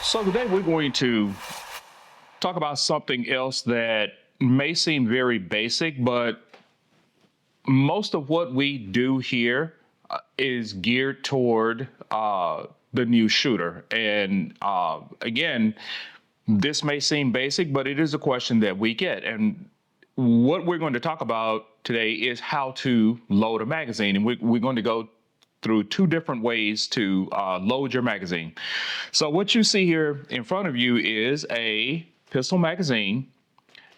So today we're going to talk about something else that may seem very basic, but most of what we do here is geared toward the new shooter. And again, this may seem basic, but it is a question that we get. And what we're going to talk about today is how to load a magazine. And we're going to go through two different ways to load your magazine. So what you see here in front of you is a pistol magazine.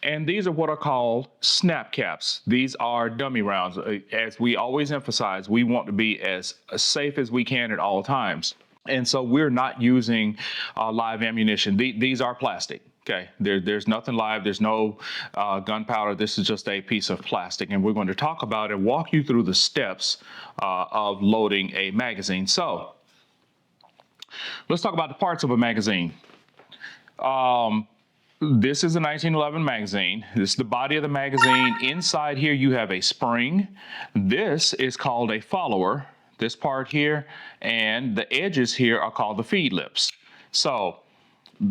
And these are what are called snap caps. These are dummy rounds. As we always emphasize, we want to be as safe as we can at all times. And so we're not using live ammunition. These are plastic. Okay, there's nothing live. There's no gunpowder. This is just a piece of plastic. And we're going to talk about and walk you through the steps of loading a magazine. So let's talk about the parts of a magazine. This is a 1911 magazine. This is the body of the magazine. Inside here, you have a spring. This is called a follower, this part here, and the edges here are called the feed lips. So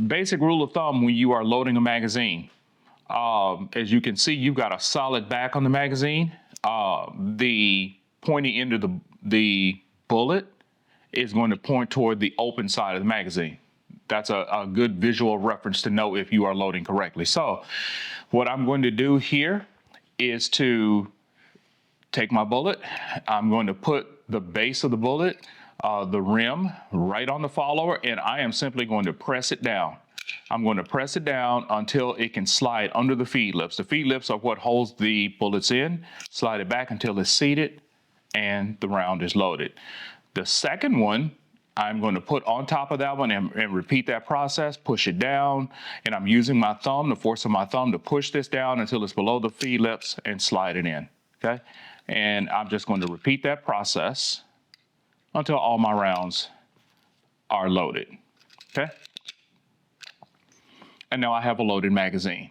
basic rule of thumb when you are loading a magazine, as you can see, you've got a solid back on the magazine. The pointy end of the bullet is going to point toward the open side of the magazine. That's a good visual reference to know if you are loading correctly. So what I'm going to do here is to take my bullet. I'm going to put the base of the bullet, the rim, right on the follower, and I am simply going to press it down. I'm going to press it down until it can slide under the feed lips. The feed lips are what holds the bullets in. Slide it back until it's seated and the round is loaded. The second one, I'm going to put on top of that one and repeat that process, push it down, and I'm using my thumb, the force of my thumb, to push this down until it's below the feed lips and slide it in, okay? And I'm just going to repeat that process until all my rounds are loaded, okay? And now I have a loaded magazine.